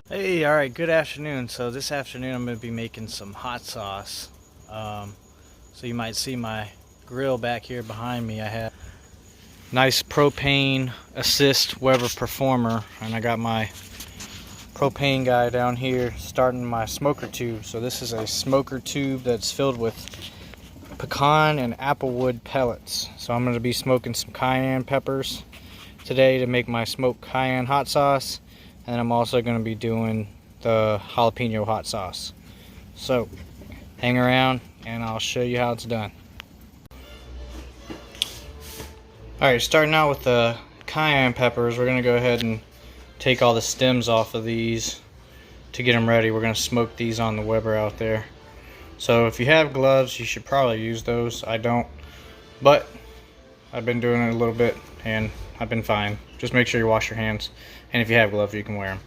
Hey, alright, good afternoon. So this afternoon I'm going to be making some hot sauce. So you might see my grill back here behind me. I have nice propane assist Weber Performer, and I got my propane guy down here starting my smoker tube. So this is a smoker tube that's filled with pecan and applewood pellets. So I'm going to be smoking some cayenne peppers today to make my smoked cayenne hot sauce. And I'm also going to be doing the jalapeno hot sauce. So hang around and I'll show you how it's done. Alright, starting out with the cayenne peppers, we're going to go ahead and take all the stems off of these to get them ready. We're going to smoke these on the Weber out there. So if you have gloves, you should probably use those. I don't, but I've been doing it a little bit and I've been fine. Just make sure you wash your hands, and if you have gloves, you can wear them.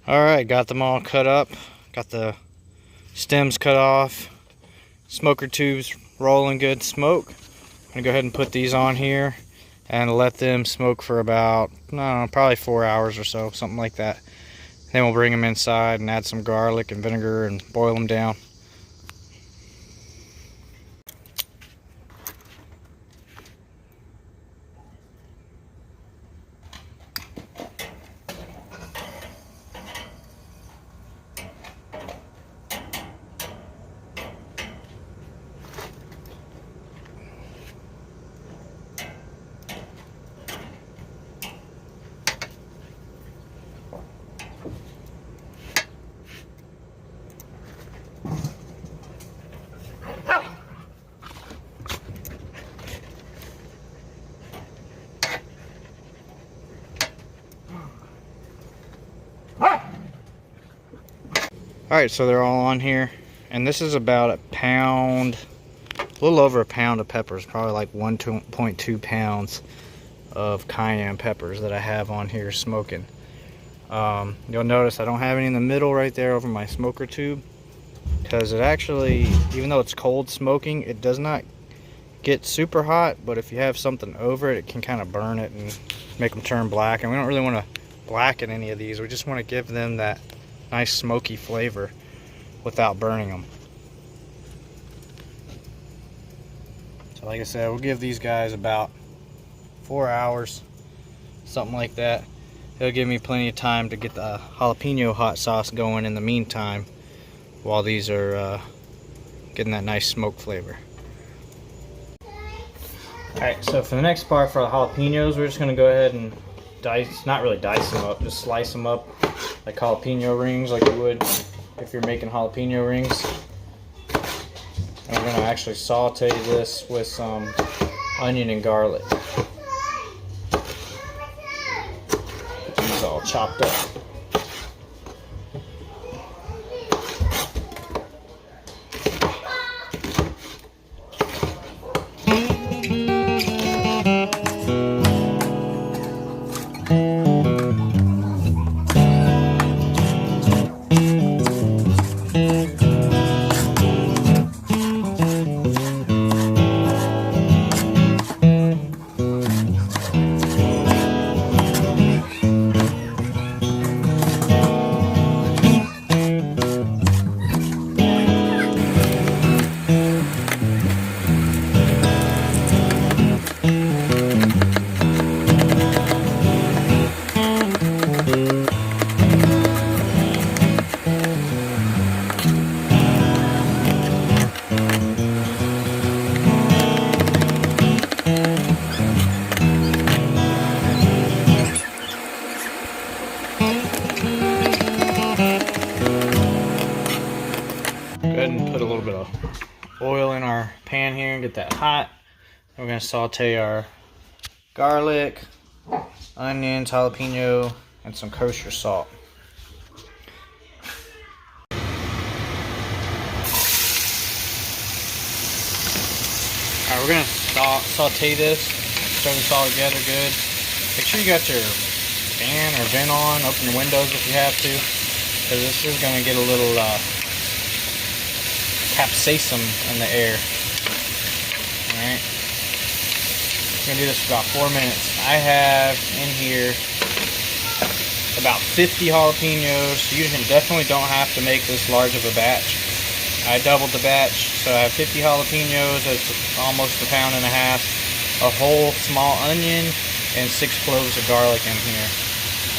Alright, got them all cut up, got the stems cut off, smoker tubes rolling good smoke. I'm going to go ahead and put these on here and let them smoke for about, I don't know, probably 4 hours or so, something like that. Then we'll bring them inside and add some garlic and vinegar and boil them down. Alright, so they're all on here, and this is about a pound, a little over a pound of peppers, probably like 1.2 pounds of cayenne peppers that I have on here smoking. You'll notice I don't have any in the middle right there over my smoker tube, because it actually, even though it's cold smoking, it does not get super hot, but if you have something over it, it can kind of burn it and make them turn black, and we don't really want to blacken any of these. We just want to give them that nice smoky flavor without burning them. So like I said, we'll give these guys about 4 hours, something like that. It'll give me plenty of time to get the jalapeno hot sauce going in the meantime while these are getting that nice smoke flavor. Alright, so for the next part, for the jalapenos, we're just going to go ahead and dice, not really dice them up, just slice them up like jalapeno rings, like you would if you're making jalapeno rings. And we're going to actually saute this with some onion and garlic. Get these all chopped up. oil in our pan here and get that hot. We're going to saute our garlic, onions, jalapeno, and some kosher salt. Alright, we're going to saute this, stir this all together good. Make sure you got your fan or vent on, open your windows if you have to, because this is going to get a little capsaicin in the air. Alright, we're going to do this for about 4 minutes. I have in here about 50 jalapenos. You definitely don't have to make this large of a batch. I doubled the batch, so I have 50 jalapenos, that's almost 1.5 pounds, a whole small onion, and 6 cloves of garlic in here.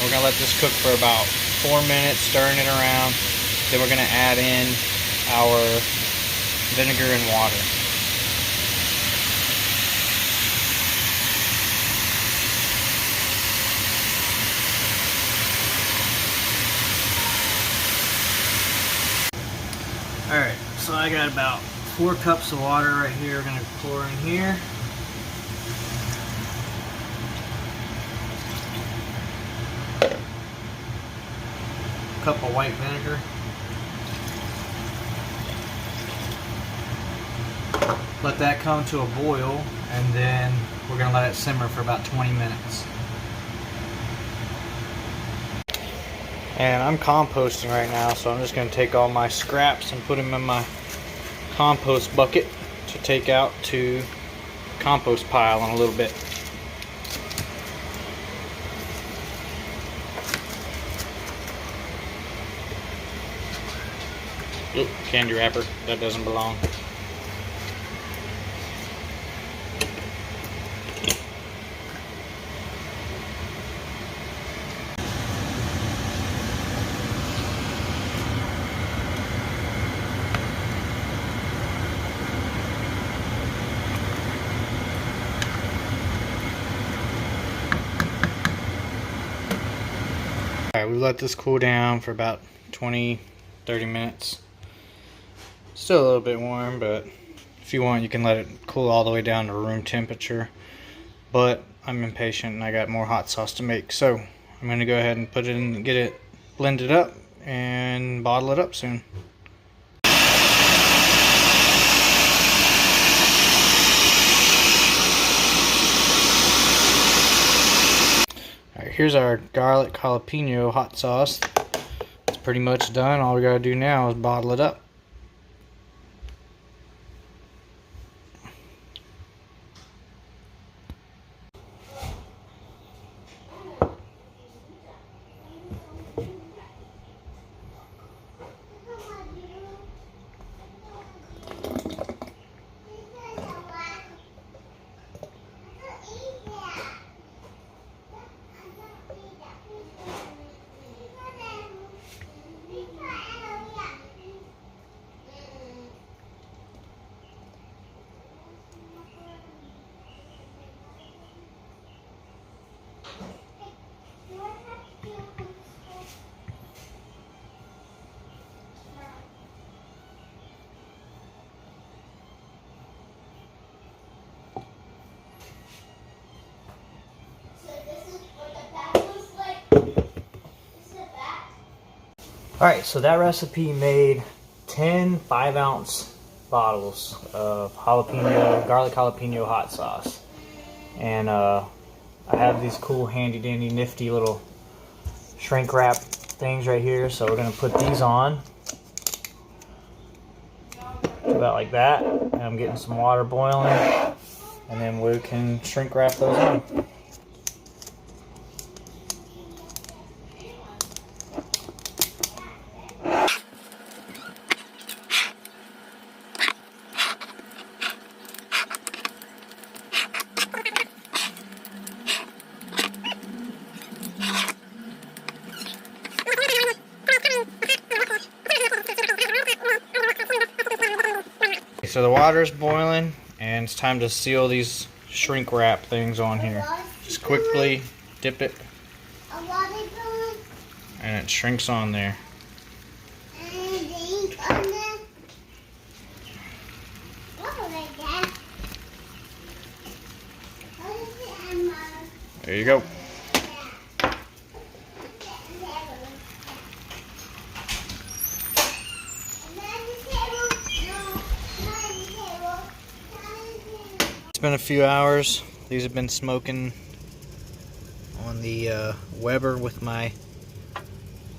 We're going to let this cook for about 4 minutes, stirring it around. Then we're going to add in our vinegar and water. Alright, so I got about 4 cups of water right here. We're going to pour in here. A cup of white vinegar. Let that come to a boil, and then we're going to let it simmer for about 20 minutes. And I'm composting right now, so I'm just going to take all my scraps and put them in my compost bucket to take out to the compost pile in a little bit. Oop, candy wrapper, that doesn't belong. Alright, we let this cool down for about 20-30 minutes. Still a little bit warm, but if you want, you can let it cool all the way down to room temperature. But I'm impatient and I got more hot sauce to make, so I'm going to go ahead and put it in, get it blended up, and bottle it up soon. Alright, here's our garlic jalapeno hot sauce. It's pretty much done. All we gotta do now is bottle it up. Alright, so that recipe made 10 5-ounce bottles of garlic jalapeno hot sauce. And I have these cool handy dandy nifty little shrink wrap things right here, so we're going to put these on about like that, and I'm getting some water boiling, and then we can shrink wrap those on. So the water's boiling, and it's time to seal these shrink wrap things on here. Just quickly dip it, and it shrinks on there. There you go. It's been a few hours. These have been smoking on the Weber with my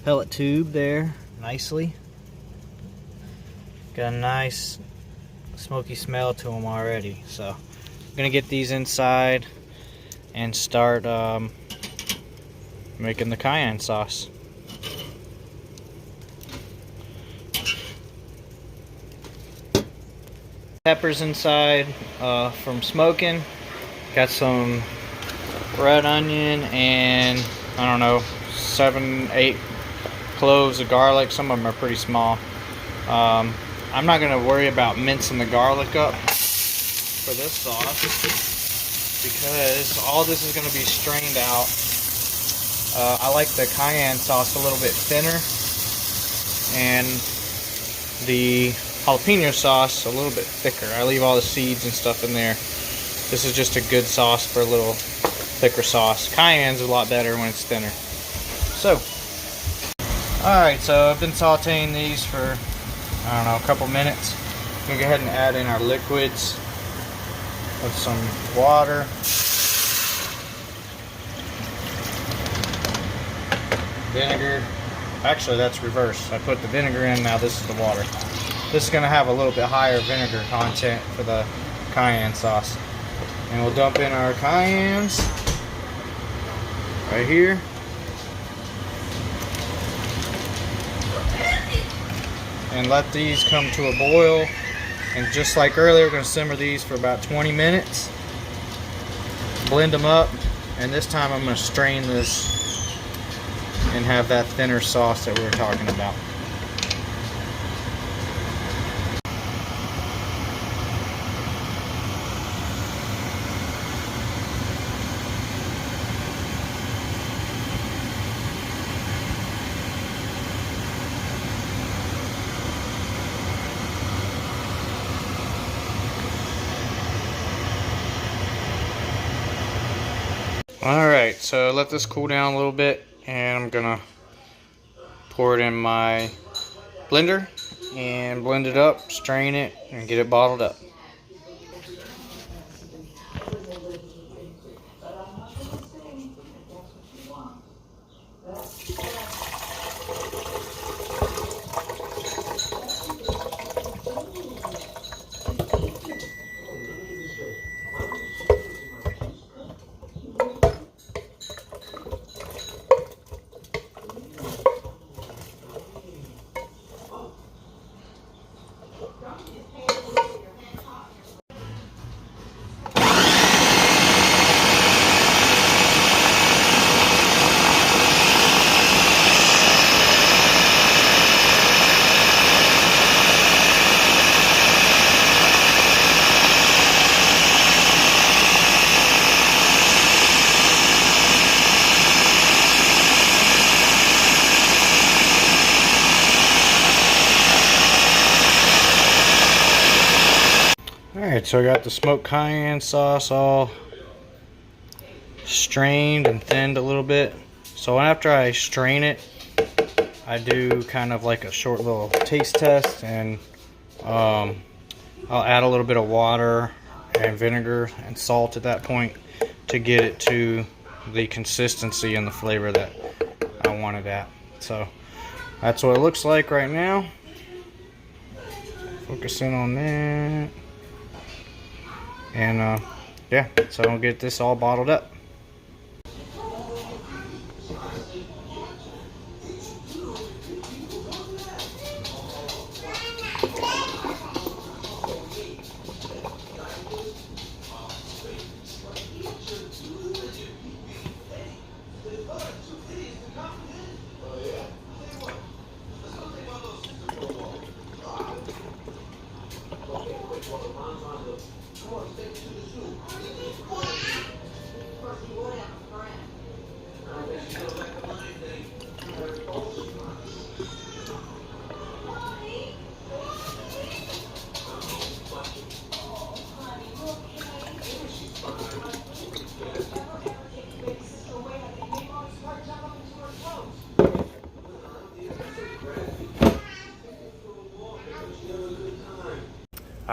pellet tube there nicely. Got a nice smoky smell to them already. So I'm gonna get these inside and start making the cayenne sauce. Peppers inside from smoking. Got some red onion and I don't know, 7, 8 cloves of garlic. Some of them are pretty small. I'm not going to worry about mincing the garlic up for this sauce because all this is going to be strained out. I like the cayenne sauce a little bit thinner and the jalapeno sauce a little bit thicker. I leave all the seeds and stuff in there. This is just a good sauce for a little thicker sauce. Cayenne's a lot better when it's thinner. So, alright, so I've been sauteing these for, I don't know, a couple minutes. I'm going to go ahead and add in our liquids with some water. Vinegar. Actually, that's reversed. I put the vinegar in, now this is the water. This is going to have a little bit higher vinegar content for the cayenne sauce. And we'll dump in our cayennes right here. And let these come to a boil. And just like earlier, we're going to simmer these for about 20 minutes. Blend them up. And this time I'm going to strain this and have that thinner sauce that we were talking about. Alright, so let this cool down a little bit and I'm gonna pour it in my blender and blend it up, strain it, and get it bottled up. Alright, so I got the smoked cayenne sauce all strained and thinned a little bit. So after I strain it, I do kind of like a short little taste test, and I'll add a little bit of water and vinegar and salt at that point to get it to the consistency and the flavor that I want it at. So that's what it looks like right now. Focus in on that. And yeah, so I'll get this all bottled up.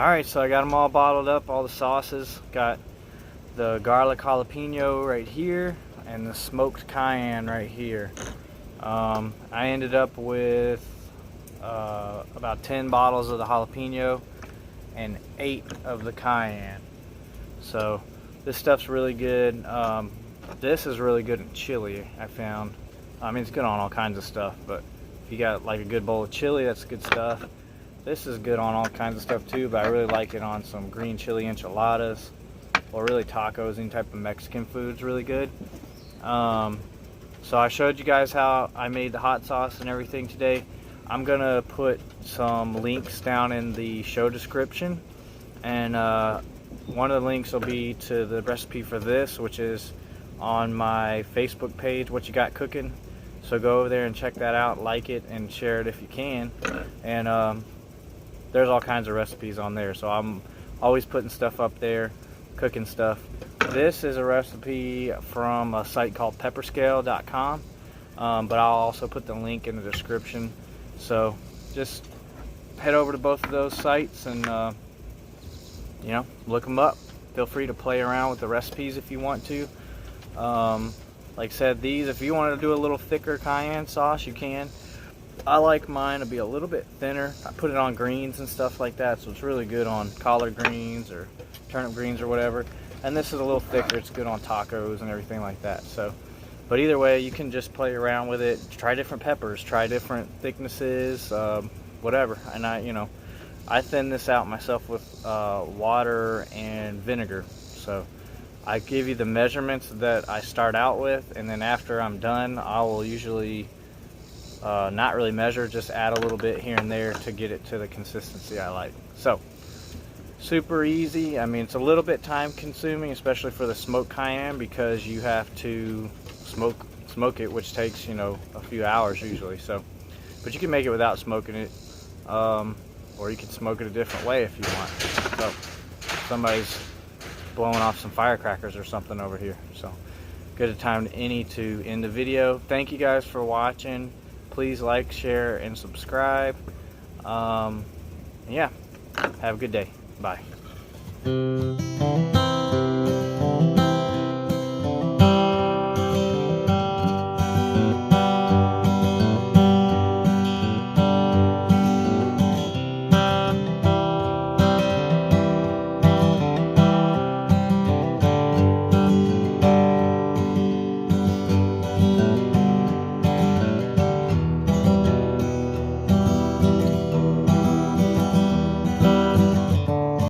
Alright, so I got them all bottled up, all the sauces. Got the garlic jalapeno right here and the smoked cayenne right here. I ended up with about 10 bottles of the jalapeno and 8 of the cayenne. So this stuff's really good. This is really good in chili, I found. I mean, it's good on all kinds of stuff, but if you got like a good bowl of chili, that's good stuff. This is good on all kinds of stuff too, but I really like it on some green chili enchiladas, or really tacos. Any type of Mexican food's really good. So I showed you guys how I made the hot sauce and everything today. I'm gonna put some links down in the show description, and one of the links will be to the recipe for this, which is on my Facebook page, What You Got Cooking. So go over there and check that out, like it, and share it if you can. And there's all kinds of recipes on there, so I'm always putting stuff up there, cooking stuff. This is a recipe from a site called pepperscale.com, but I'll also put the link in the description. So just head over to both of those sites and you know, look them up. Feel free to play around with the recipes if you want to. Like I said, these, if you want to do a little thicker cayenne sauce, you can. I like mine to be a little bit thinner. I put it on greens and stuff like that, so it's really good on collard greens or turnip greens or whatever. And this is a little thicker. It's good on tacos and everything like that. So, but either way, you can just play around with it. Try different peppers. Try different thicknesses. Whatever. And I thin this out myself with water and vinegar. So I give you the measurements that I start out with, and then after I'm done, I will usually not really measure, just add a little bit here and there to get it to the consistency I like. So super easy. I mean, it's a little bit time consuming, especially for the smoked cayenne, because you have to smoke it, which takes, you know, a few hours usually. So, but you can make it without smoking it, or you can smoke it a different way if you want. So somebody's blowing off some firecrackers or something over here. So good a time to end the video. Thank you guys for watching. Please like, share, and subscribe. Yeah, have a good day. Bye.